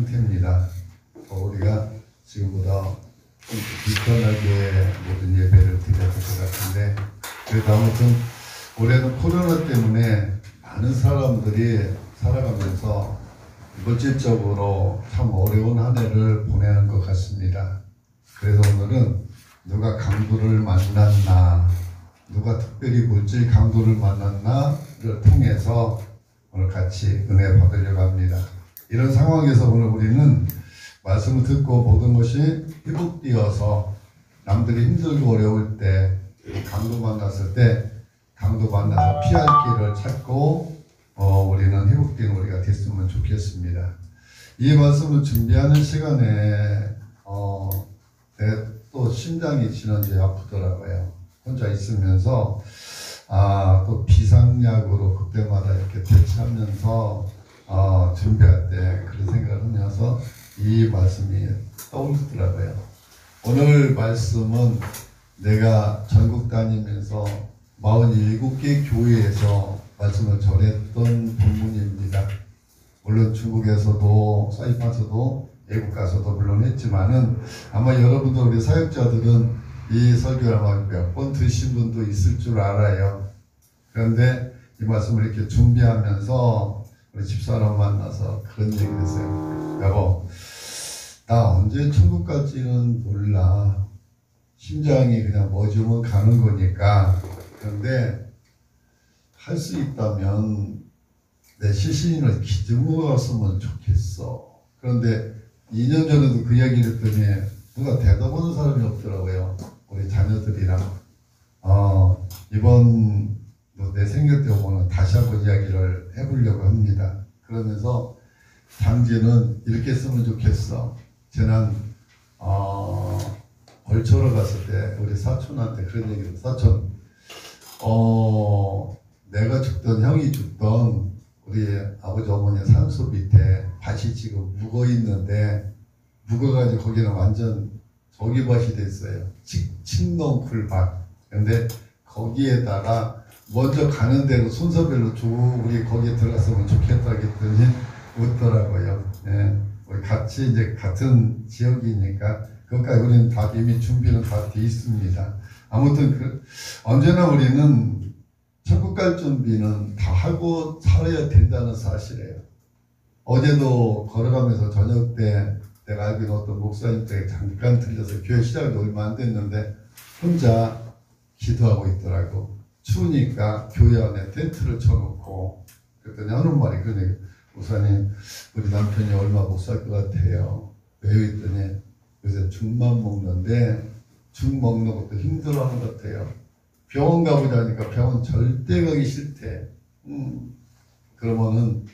상태입니다. 우리가 지금보다 좀 불편하게 모든 예배를 드려야 될 것 같은데, 그래도 아무튼 올해는 코로나 때문에 많은 사람들이 살아가면서 물질적으로 참 어려운 한 해를 보내는 것 같습니다. 그래서 오늘은 누가 강도를 만났나, 누가 특별히 물질 강도를 만났나를 통해서 오늘 같이 은혜 받으려고 합니다. 이런 상황에서 오늘 우리는 말씀을 듣고 모든 것이 회복되어서 남들이 힘들고 어려울 때, 강도 만났을 때 강도 만나서 피할 길을 찾고 우리는 회복된 우리가 됐으면 좋겠습니다. 이 말씀을 준비하는 시간에 또 심장이 지난주에 아프더라고요. 혼자 있으면서 또 비상약으로 그때마다 이렇게 대치하면서 준비할 때 그런 생각을 하면서 이 말씀이 떠오르더라고요. 오늘 말씀은 내가 전국 다니면서 47개 교회에서 말씀을 전했던 본문입니다. 물론 중국에서도 사이판에서도 외국 가서도 물론 했지만은 아마 여러분들 우리 사역자들은 이 설교를 아마 몇 번 드신 분도 있을 줄 알아요. 그런데 이 말씀을 이렇게 준비하면서 우리 집사람 만나서 그런 얘기를 했어요. 여보, 나 언제 천국 갈지는 몰라. 심장이 그냥 멎으면 가는 거니까. 그런데 할 수 있다면 내 시신을 기증으로 갔으면 좋겠어. 그런데 2년 전에도 그 이야기를 했더니 누가 대답하는 사람이 없더라고요. 우리 자녀들이랑. 이번 내 생일 때 오면 다시 한번 이야기를 해보려고 합니다. 그러면서 장지는 이렇게 했으면 좋겠어. 지난 벌초로 갔을 때 우리 사촌한테 그런 얘기를, 사촌 내가 죽던 형이 죽던 우리 아버지 어머니 산소 밑에 밭이 지금 묵어 있는데, 묵어가지고 거기는 완전 조기밭이 됐어요. 칡농쿨밭. 근데 거기에다가 먼저 가는 대로 순서별로 쭉 우리 거기에 들어갔으면 좋겠다 했더니 웃더라고요. 예. 우리 같이 이제 같은 지역이니까 그것까지 우리는 다 이미 준비는 다 돼 있습니다. 아무튼 언제나 우리는 천국 갈 준비는 다 하고 살아야 된다는 사실이에요. 어제도 걸어가면서 저녁 때 내가 알고 있는 어떤 목사님 댁에 잠깐 들려서 교회 시작이 얼마 안 됐는데 혼자 기도하고 있더라고. 추우니까 교회 안에 텐트를 쳐놓고, 그랬더니 하는 말이 그런 얘기, 목사님 우리 남편이 얼마 못 살 것 같아요. 왜요? 했더니 요새 죽만 먹는데 죽 먹는 것도 힘들어하는 것 같아요. 병원 가보자니까 병원 절대 가기 싫대. 그러면은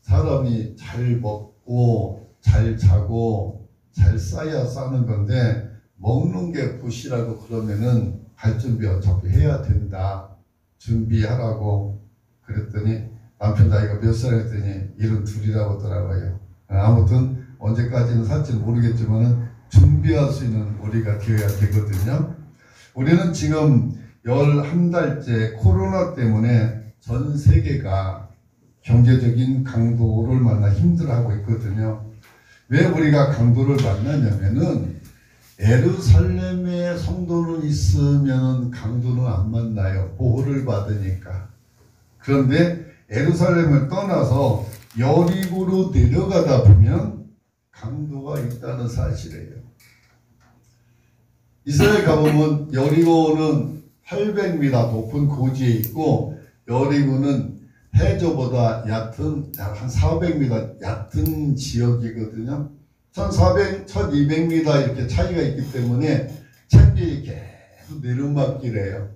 사람이 잘 먹고 잘 자고 잘 싸야 싸는 건데 먹는 게 부시라고 그러면은 갈 준비 어차피 해야 된다. 준비하라고. 그랬더니 남편 나이가 몇 살 했더니 72라고 하더라고요. 아무튼 언제까지는 살지는 모르겠지만은 준비할 수 있는 우리가 되어야 되거든요. 우리는 지금 11달째 코로나 때문에 전 세계가 경제적인 강도를 만나 힘들어하고 있거든요. 왜 우리가 강도를 만나냐면은 예루살렘에 성도는 있으면 강도는 안 만나요. 보호를 받으니까. 그런데 예루살렘을 떠나서 여리고로 내려가다 보면 강도가 있다는 사실이에요. 이스라엘 가보면 여리고는 800m 높은 고지에 있고 여리고는 해저보다 얕은 약 한 400m 얕은 지역이거든요. 1200m 이렇게 차이가 있기 때문에 찻길이 계속 내리막길이에요.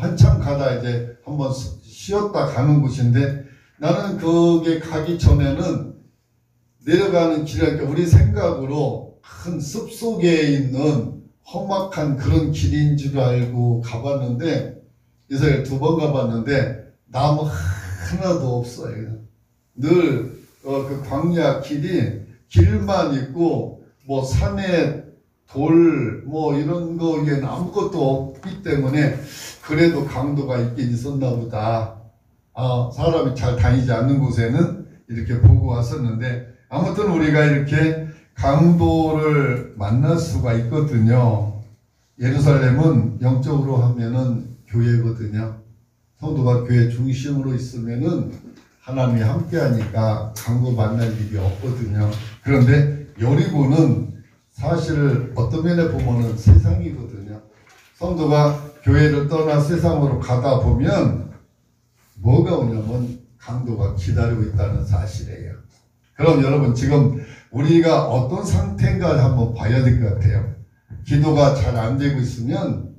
한참 가다 이제 한번 쉬었다 가는 곳인데, 나는 거기에 가기 전에는 내려가는 길이니까 우리 생각으로 큰 숲속에 있는 험악한 그런 길인 줄 알고 가봤는데, 이스라엘 2번 가봤는데 나무 하나도 없어요. 늘 그 광야 길만 있고 뭐 산에 돌 뭐 이런 거에는 아무것도 없기 때문에 그래도 강도가 있긴 있었나 보다. 사람이 잘 다니지 않는 곳에는 이렇게 보고 왔었는데, 아무튼 우리가 이렇게 강도를 만날 수가 있거든요. 예루살렘은 영적으로 하면은 교회거든요. 성도가 교회 중심으로 있으면은 하나님이 함께 하니까 강도 만날 일이 없거든요. 그런데 여리고는 사실 어떤 면에 보면은 세상이거든요. 성도가 교회를 떠나 세상으로 가다 보면 뭐가 오냐면 강도가 기다리고 있다는 사실이에요. 그럼 여러분 지금 우리가 어떤 상태인가 한번 봐야 될 것 같아요. 기도가 잘 안 되고 있으면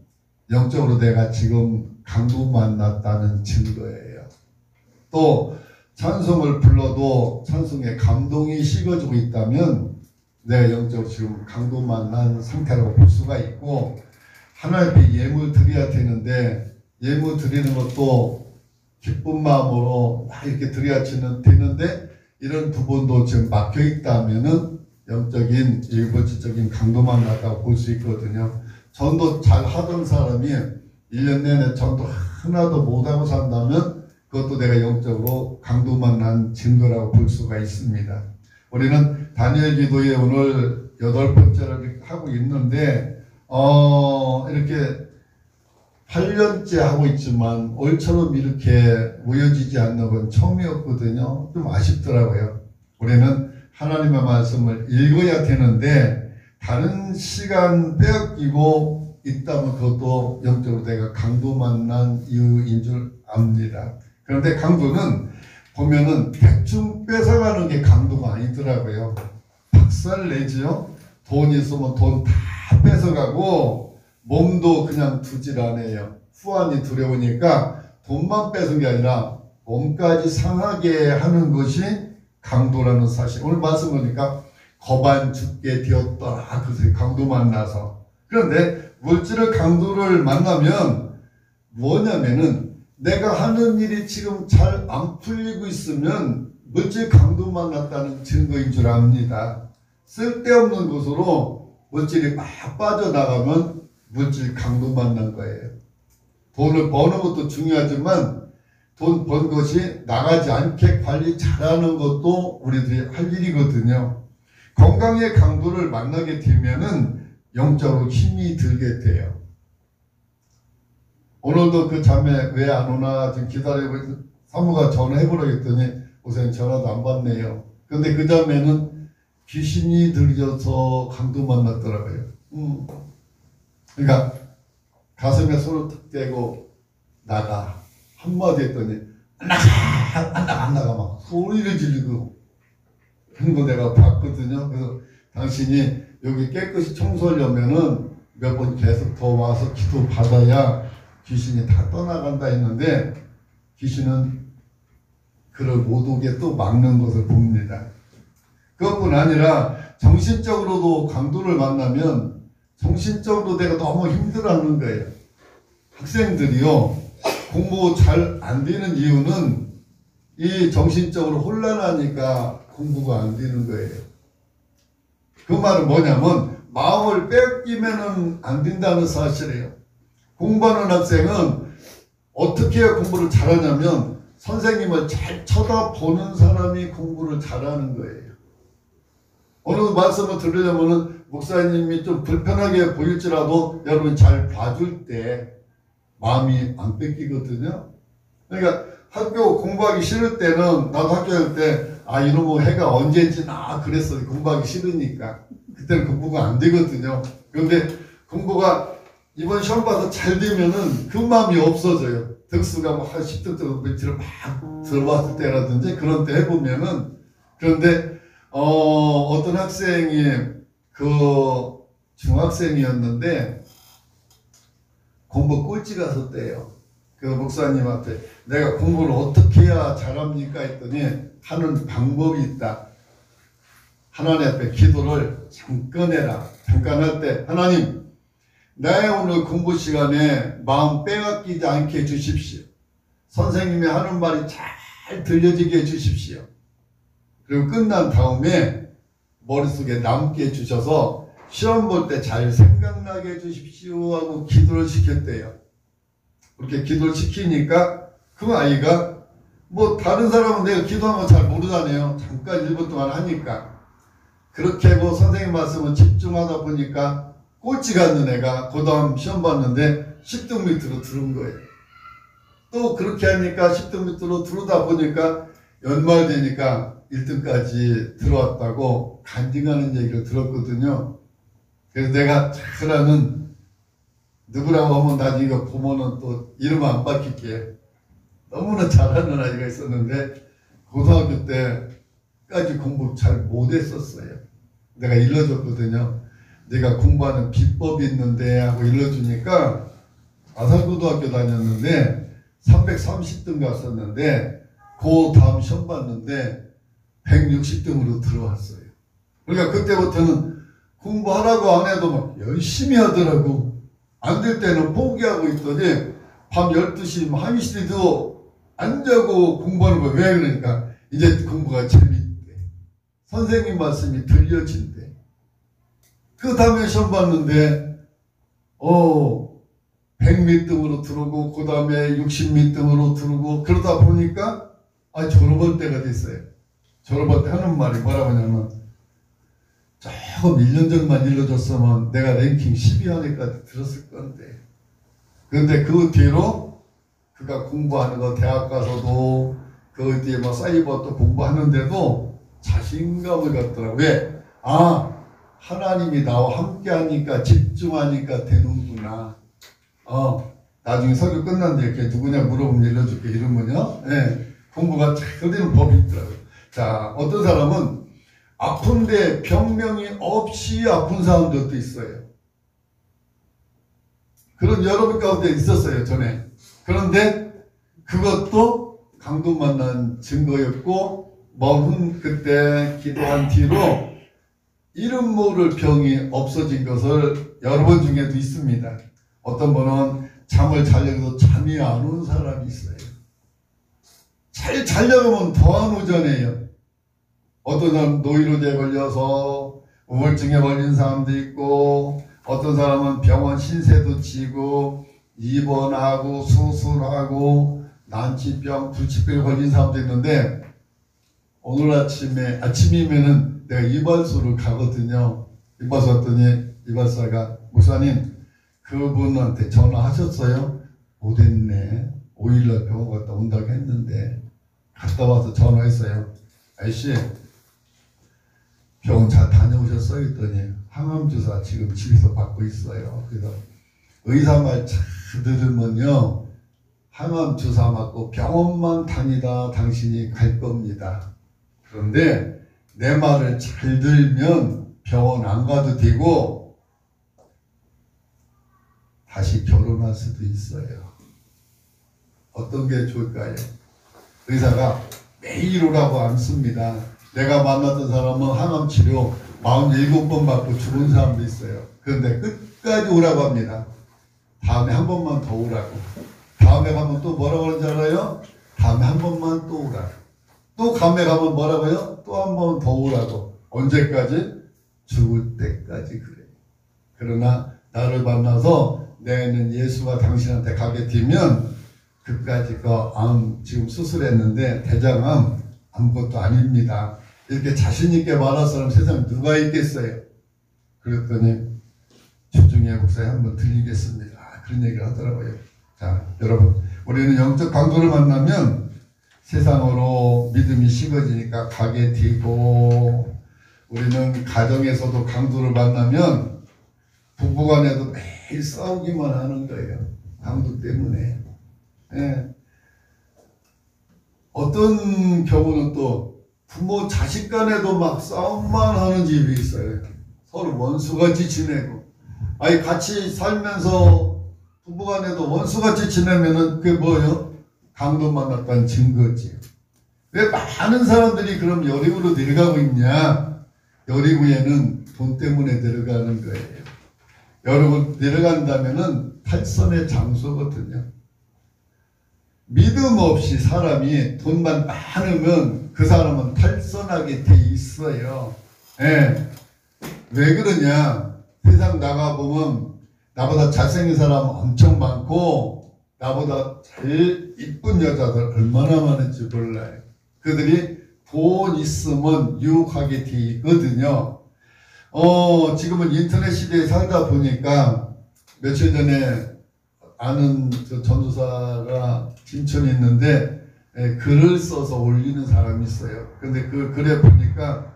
영적으로 내가 지금 강도 만났다는 증거예요. 또 찬송을 불러도 찬송에 감동이 식어지고 있다면 내가 영적으로 지금 강도 만난 상태라고 볼 수가 있고, 하나님 앞에 예물 드려야 되는데 예물 드리는 것도 기쁜 마음으로 막 이렇게 드려야 되는데 이런 부분도 지금 막혀 있다면은 영적인 일벌적인 강도 만났다고 볼 수 있거든요. 전도 잘 하던 사람이 1년 내내 전도 하나도 못하고 산다면 그것도 내가 영적으로 강도 만난 증거라고 볼 수가 있습니다. 우리는 다니엘 기도에 오늘 8번째를 하고 있는데 이렇게 8년째 하고 있지만 올처럼 이렇게 모여지지 않는 건 처음이었거든요. 좀 아쉽더라고요. 우리는 하나님의 말씀을 읽어야 되는데 다른 시간 빼앗기고 있다면 그것도 영적으로 내가 강도 만난 이유인 줄 압니다. 그런데 강도는 보면은 대충 뺏어가는 게 강도가 아니더라고요. 박살 내지요. 돈 있으면 돈 다 뺏어가고 몸도 그냥 두질 않아요. 후환이 두려우니까 돈만 뺏은 게 아니라 몸까지 상하게 하는 것이 강도라는 사실. 오늘 말씀 보니까 거반 죽게 되었더라. 그것이 강도 만나서. 그런데 물질의 강도를 만나면 뭐냐면은 내가 하는 일이 지금 잘 안 풀리고 있으면 물질 강도 만났다는 증거인 줄 압니다. 쓸데없는 곳으로 물질이 막 빠져나가면 물질 강도 만난 거예요. 돈을 버는 것도 중요하지만 돈 번 것이 나가지 않게 관리 잘하는 것도 우리들이 할 일이거든요. 건강의 강도를 만나게 되면은 영적으로 힘이 들게 돼요. 오늘도 그 자매 왜 안 오나 지금 기다리고 사모가 전화해보라고 했더니 우선 전화도 안 받네요. 근데 그 자매는 귀신이 들려서 강도 만났더라고요. 그러니까 가슴에 손을 탁 대고 나가 한마디 했더니 안 나가 막 소리를 지르고 그런 거 내가 봤거든요. 그래서 당신이 여기 깨끗이 청소하려면은 몇 번 계속 더 와서 기도 받아야 귀신이 다 떠나간다 했는데 귀신은 그를 못 오게 또 막는 것을 봅니다. 그것뿐 아니라 정신적으로도 강도를 만나면 정신적으로 내가 너무 힘들어하는 거예요. 학생들이요 공부 잘 안 되는 이유는 이 정신적으로 혼란하니까 공부가 안 되는 거예요. 그 말은 뭐냐면 마음을 뺏기면은 안 된다는 사실이에요. 공부하는 학생은 어떻게 해야 공부를 잘하냐면 선생님을 잘 쳐다보는 사람이 공부를 잘하는 거예요. 어느 말씀을 들으려면은 목사님이 좀 불편하게 보일지라도 여러분 잘 봐줄 때 마음이 안 뺏기거든요. 그러니까 학교 공부하기 싫을 때는 나도 학교 갈 때 이놈의 해가 언제인지 나 그랬어. 공부하기 싫으니까 그때는 공부가 안 되거든요. 그런데 공부가 이번 시험 봐서 잘 되면은 그 마음이 없어져요. 득수가 뭐 한 10등 정도 밑으로 막 들어왔을 때라든지 그런 때 해보면은. 그런데 어떤 학생이 그 중학생이었는데 공부 꼴찌가 섰대요. 그 목사님한테 내가 공부를 어떻게 해야 잘합니까 했더니 하는 방법이 있다. 하나님 앞에 기도를 잠깐 해라. 잠깐 할 때 하나님 나의 오늘 공부 시간에 마음 빼앗기지 않게 해주십시오. 선생님이 하는 말이 잘 들려지게 해주십시오. 그리고 끝난 다음에 머릿속에 남게 해주셔서 시험 볼 때 잘 생각나게 해주십시오 하고 기도를 시켰대요. 그렇게 기도를 시키니까 그 아이가 뭐 다른 사람은 내가 기도하는 거 잘 모르잖아요. 잠깐 1분 동안 하니까. 그렇게 뭐 선생님 말씀을 집중하다 보니까 꼴찌가 있는 애가 그 다음 시험 봤는데 10등 밑으로 들은 거예요. 또 그렇게 하니까 10등 밑으로 들어다 보니까 연말 되니까 1등까지 들어왔다고 간증하는 얘기를 들었거든요. 그래서 내가 그러는 누구라고 하면 나중에 이거 보면은 또 이름 안 바뀔게. 너무나 잘하는 아이가 있었는데 고등학교 때까지 공부 잘 못했었어요. 내가 일러줬거든요. 내가 공부하는 비법이 있는데 하고 일러주니까 아산고등학교 다녔는데 330등 갔었는데 그 다음 시험 봤는데 160등으로 들어왔어요. 그러니까 그때부터는 공부하라고 안 해도 막 열심히 하더라고. 안 될 때는 포기하고 있더니 밤 12시, 1시도 안 자고 공부하는 거야. 왜 그러니까 이제 공부가 재밌대. 선생님 말씀이 들려진대. 그 다음에 시험 봤는데 100몇 등으로 들어오고 그 다음에 60몇 등으로 들어오고 그러다 보니까 졸업할 때가 됐어요. 졸업할 때 하는 말이 뭐라고 하냐면 조금 1년 전만 일러줬으면 내가 랭킹 10위 안에까지 들었을 건데 그런데 그 뒤로 그가 공부하는 거 대학 가서도 그 뒤에 뭐 사이버 또 공부하는데도 자신감을 갖더라고요. 왜? 하나님이 나와 함께 하니까 집중하니까 되는구나. 나중에 설교 끝났는데 이렇게 누구냐 물어보면 일러줄게. 이러면요. 네, 공부가 잘 되는 법이 있더라고요. 자, 어떤 사람은 아픈데 병명이 없이 아픈 사람들도 있어요. 그런 여러분 가운데 있었어요, 전에. 그런데 그것도 강도 만난 증거였고, 그때 기도한 뒤로 이름 모를 병이 없어진 것을 여러분 중에도 있습니다. 어떤 분은 잠을 자려고 잠이 안 오는 사람이 있어요. 잘 자려고 하면 더 안 오잖아요. 어떤 사람은 노이로제에 걸려서 우울증에 걸린 사람도 있고 어떤 사람은 병원 신세도 지고 입원하고 수술하고 난치병, 불치병에 걸린 사람도 있는데 오늘 아침이면은 내가 이발소를 가거든요. 이발소 갔더니 이발사가 목사님 그분한테 전화하셨어요? 못했네. 5일날 병원 갔다 온다고 했는데 갔다 와서 전화했어요. 아저씨 병원 잘 다녀오셨어요? 했더니 항암주사 지금 집에서 받고 있어요. 그래서 의사 말 잘 들으면요 항암주사 맞고 병원만 다니다 당신이 갈 겁니다. 그런데 내 말을 잘 들면 병원 안 가도 되고 다시 결혼할 수도 있어요. 어떤 게 좋을까요? 의사가 매일 오라고 안 씁니다. 내가 만났던 사람은 항암치료 47번 받고 죽은 사람도 있어요. 그런데 끝까지 오라고 합니다. 다음에 한 번만 더 오라고. 다음에 가면 또 뭐라고 하는지 알아요? 다음에 한 번만 또 오라고. 또 다음에 가면 뭐라고요? 또 한 번 더 오라고. 언제까지? 죽을 때까지 그래요. 그러나 나를 만나서 내는 예수가 당신한테 가게 되면 그까지 암 지금 수술했는데 대장암 아무것도 아닙니다. 이렇게 자신있게 말할 사람 세상에 누가 있겠어요? 그랬더니 주중에 목사에 한번 들리겠습니다. 그런 얘기를 하더라고요. 자, 여러분 우리는 영적 강도를 만나면 세상으로 믿음이 식어지니까 가게 되고 우리는 가정에서도 강도를 만나면 부부간에도 매일 싸우기만 하는 거예요. 강도 때문에. 예. 어떤 경우는 또 부모 자식 간에도 막 싸움만 하는 집이 있어요. 서로 원수같이 지내고. 같이 살면서 부부간에도 원수같이 지내면은 그게 뭐예요? 강도 만났다는 증거지. 왜 많은 사람들이 그럼 여리고로 내려가고 있냐? 여리고에는 돈 때문에 내려가는 거예요. 여리고 내려간다면은 탈선의 장소거든요. 믿음 없이 사람이 돈만 많으면 그 사람은 탈선하게 돼 있어요. 예. 왜 그러냐? 세상 나가보면 나보다 잘생긴 사람 엄청 많고 나보다 제일 이쁜 여자들 얼마나 많은지 몰라요. 그들이 돈 있으면 유혹하게 돼 있거든요. 지금은 인터넷 시대에 살다 보니까 며칠 전에 아는 저 전도사가 진천에 있는데 글을 써서 올리는 사람이 있어요. 근데 그 글에 보니까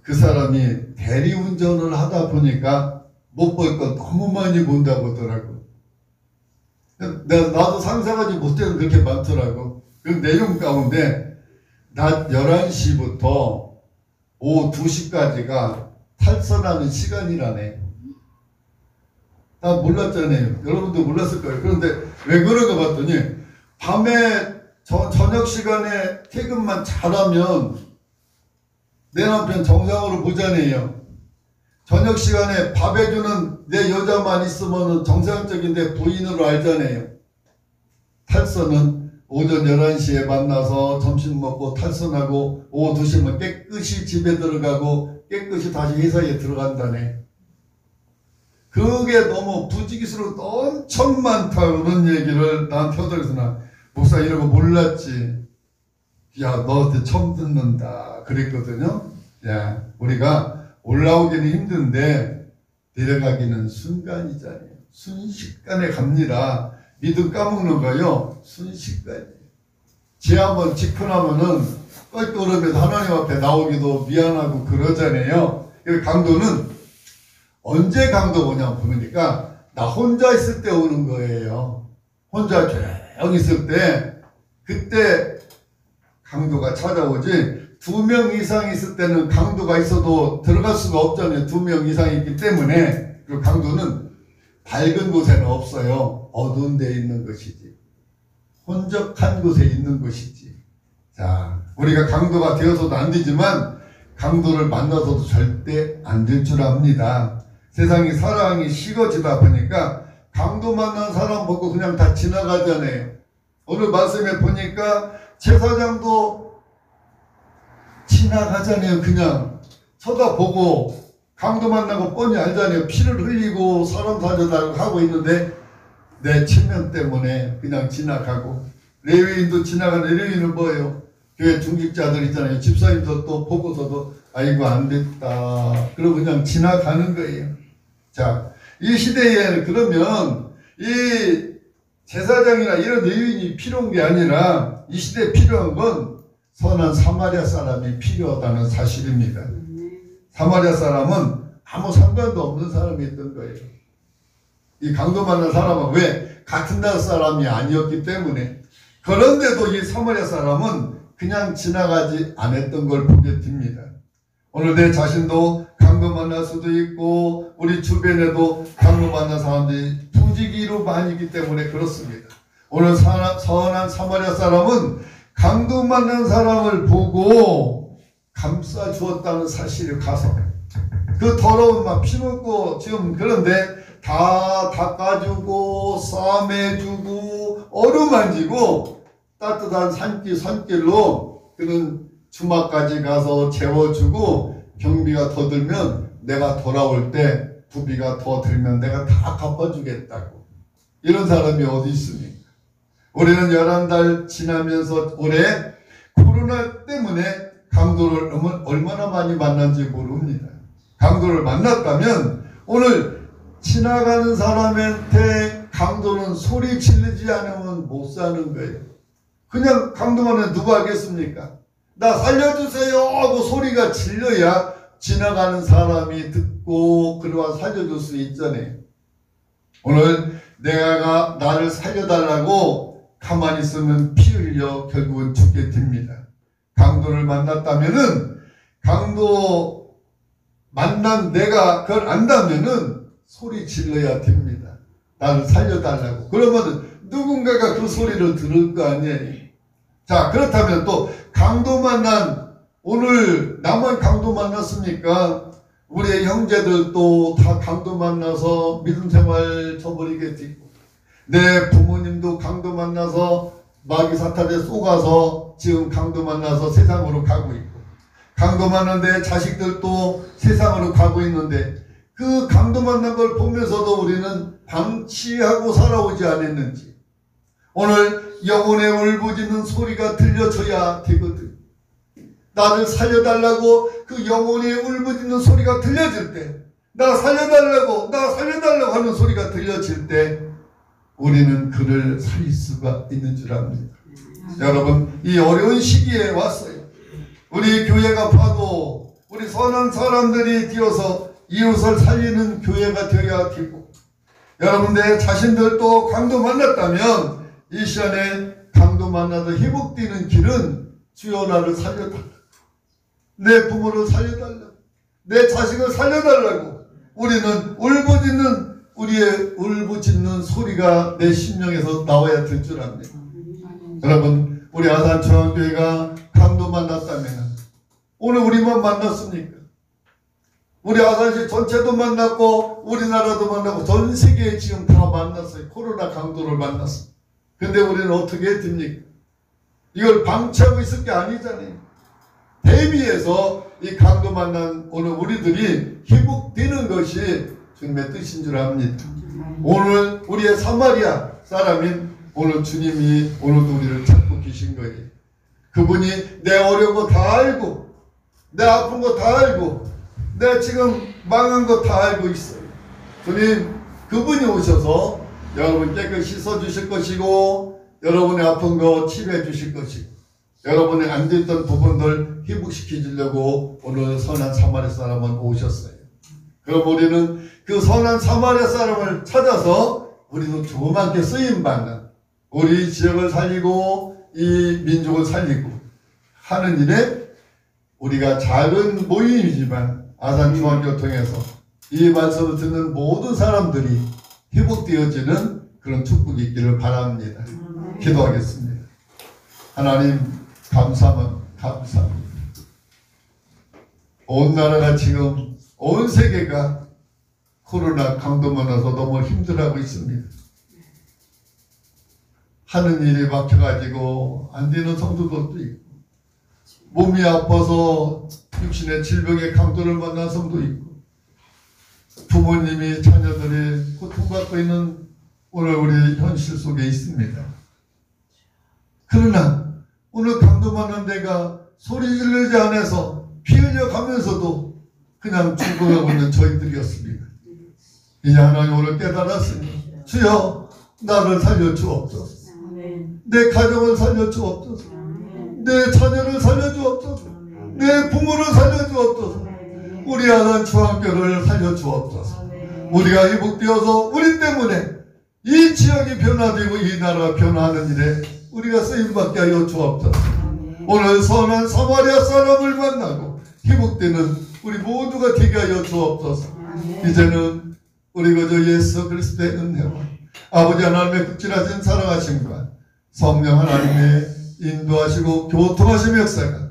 그 사람이 대리운전을 하다 보니까 못 볼 거 너무 많이 본다고 하더라고. 나도 상상하지 못해도 그렇게 많더라고. 그 내용 가운데 낮 11시부터 오후 2시까지가 탈선하는 시간이라네. 나 몰랐잖아요. 여러분도 몰랐을 거예요. 그런데 왜 그런가 봤더니 밤에 저녁 시간에 퇴근만 잘하면 내 남편 정상으로 보잖아요. 저녁 시간에 밥 해주는 내 여자만 있으면 정상적인데 부인으로 알잖아요. 탈선은 오전 11시에 만나서 점심 먹고 탈선하고 오후 2시면 깨끗이 집에 들어가고 깨끗이 다시 회사에 들어간다네. 그게 너무 부지기수로 엄청 많다 그런 얘기를 나한테 하더라고요. 나 목사 이런 거 몰랐지. 야, 너한테 처음 듣는다 그랬거든요. 야, 우리가 올라오기는 힘든데 내려가기는 순간이잖아요. 순식간에 갑니다. 믿음 까먹는 거요. 순식간이에요. 지 한번 짚고 나면은 껄끄러면서 하나님 앞에 나오기도 미안하고 그러잖아요. 강도는 언제 강도 오냐 보니까 나 혼자 있을 때 오는 거예요. 혼자 조용히 있을 때 그때 강도가 찾아오지. 2명 이상 있을 때는 강도가 있어도 들어갈 수가 없잖아요. 2명 이상이 있기 때문에. 그리고 강도는 밝은 곳에는 없어요. 어두운 데에 있는 것이지. 혼적한 곳에 있는 것이지. 자, 우리가 강도가 되어서도 안 되지만 강도를 만나서도 절대 안 될 줄 압니다. 세상이 사랑이 식어지다 보니까 강도 만난 사람 보고 그냥 다 지나가잖아요. 오늘 말씀에 보니까 제사장도 지나가잖아요. 그냥 쳐다보고 강도 만나고 뻔히 알잖아요. 피를 흘리고 사람 살려달라고 하고 있는데 내 체면 때문에 그냥 지나가고. 레위인도 지나가는 레위인은 뭐예요? 교회 중직자들 있잖아요. 집사님도 또 보고서도 아이고 안 됐다 그러고 그냥 지나가는 거예요. 자, 이 시대에 그러면 이 제사장이나 이런 레위인이 필요한 게 아니라 이 시대에 필요한 건 선한 사마리아 사람이 필요하다는 사실입니다. 사마리아 사람은 아무 상관도 없는 사람이었던 거예요. 이 강도 만난 사람은 왜? 같은 나라 사람이 아니었기 때문에. 그런데도 이 사마리아 사람은 그냥 지나가지 않았던 걸 보게 됩니다. 오늘 내 자신도 강도 만날 수도 있고 우리 주변에도 강도 만난 사람들이 부지기로 많이기 때문에 그렇습니다. 오늘 선한 사마리아 사람은 강도 만난 사람을 보고 감싸 주었다는 사실을 가서 그 더러운 막 피먹고 지금 그런데 다 닦아주고 싸매주고 어루만지고 따뜻한 산길로 그는 주막까지 가서 재워주고 경비가 더 들면 내가 돌아올 때 부비가 더 들면 내가 다 갚아주겠다고. 이런 사람이 어디 있습니까? 우리는 11달 지나면서 올해 코로나 때문에 강도를 얼마나 많이 만난지 모릅니다. 강도를 만났다면 오늘 지나가는 사람한테 강도는 소리 지르지 않으면 못 사는 거예요. 그냥 강도만은 누가 하겠습니까? 나 살려주세요 하고 소리가 질려야 지나가는 사람이 듣고 그러와 살려줄 수 있잖아요. 오늘 내가 나를 살려달라고 가만히 있으면 피 흘려 결국은 죽게 됩니다. 강도를 만났다면은 강도 만난 내가 그걸 안다면은 소리 질러야 됩니다. 나를 살려달라고. 그러면 누군가가 그 소리를 들을 거 아니에요. 자, 그렇다면 또 강도 만난 오늘 나만 강도 만났습니까? 우리의 형제들도 다 강도 만나서 믿음 생활 저버리게 되고 내 부모님도 강도 만나서 마귀 사탄에 쏘가서 지금 강도 만나서 세상으로 가고 있고 강도 만난 내 자식들도 세상으로 가고 있는데 그 그 강도 만난 걸 보면서도 우리는 방치하고 살아오지 않았는지 오늘 영혼의 울부짖는 소리가 들려줘야 되거든. 나를 살려달라고 그 영혼의 울부짖는 소리가 들려질 때, 나 살려달라고 하는 소리가 들려질 때 우리는 그를 살릴 수가 있는 줄 압니다. 여러분, 이 어려운 시기에 왔어요. 우리 교회가 봐도 우리 선한 사람들이 되어서 이웃을 살리는 교회가 되어야 되고, 여러분들 자신들도 강도 만났다면 이 시간에 강도 만나서 회복되는 길은 주여 나를 살려달라, 내 부모를 살려달라, 내 자식을 살려달라고 우리는 우리의 울부짖는 소리가 내 심령에서 나와야 될 줄 압니다. 여러분, 우리 아산중앙교회가 강도 만났다면 오늘 우리만 만났습니까? 우리 아산시 전체도 만났고 우리나라도 만나고 전 세계에 지금 다 만났어요. 코로나 강도를 만났어요. 근데 우리는 어떻게 됩니까? 이걸 방치하고 있을 게 아니잖아요. 대비해서 이 강도 만난 오늘 우리들이 회복되는 것이 주님의 뜻인 줄 압니다. 오늘 우리의 사마리아 사람인 오늘 주님이 오늘도 우리를 찾고 계신 거예요. 그분이 내 어려운 거 다 알고, 내 아픈 거 다 알고, 내 지금 망한 거 다 알고 있어요. 주님, 그분이 오셔서 여러분 깨끗이 씻어주실 것이고, 여러분의 아픈 거 치료해 주실 것이고, 여러분의 안 됐던 부분들 회복시켜 주려고 오늘 선한 사마리아 사람은 오셨어요. 그럼 우리는 그 선한 사마리아 사람을 찾아서 우리도 조그맣게 쓰임받는, 우리 지역을 살리고 이 민족을 살리고 하는 일에 우리가 작은 모임이지만 아산중앙교를 통해서 이 말씀을 듣는 모든 사람들이 회복되어지는 그런 축복이 있기를 바랍니다. 기도하겠습니다. 하나님, 감사합니다. 온 나라가 지금, 온 세계가 코로나 강도 만나서 너무 힘들어하고 있습니다. 하는 일이 막혀가지고 안 되는 성도들도 있고, 몸이 아파서 육신의 질병의 강도를 만난 성도 있고, 부모님이 자녀들이 고통받고 있는 오늘 우리 현실 속에 있습니다. 그러나 오늘 강도 만난 데가 소리 지르지 않아서 피 흘려가면서도 그냥 죽어가고 있는 저희들이었습니다. 이제 하나님 오늘 깨달았으니 주여 나를 살려주옵소서. 내 가정을 살려주옵소서. 내 자녀를 살려주옵소서. 내 부모를 살려주옵소서. 우리 아산 중앙교를 살려주옵소서. 우리가 회복되어서 우리 때문에 이 지역이 변화되고 이 나라가 변화하는 일에 우리가 쓰임받게 하여 주옵소서. 오늘 선한 사마리아 사람을 만나고 회복되는 우리 모두가 되게 하여 주옵소서. 이제는 우리 그저 예수 그리스도의 은혜와 아버지 하나님의 극진하신 사랑하심과 성령 하나님의 인도하시고 교통하심 역사가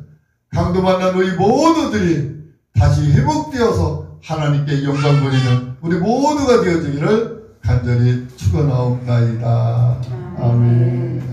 강도 만난 우리 모두들이 다시 회복되어서 하나님께 영광 돌리는 우리 모두가 되어지기를 간절히 축원하옵나이다. 아멘.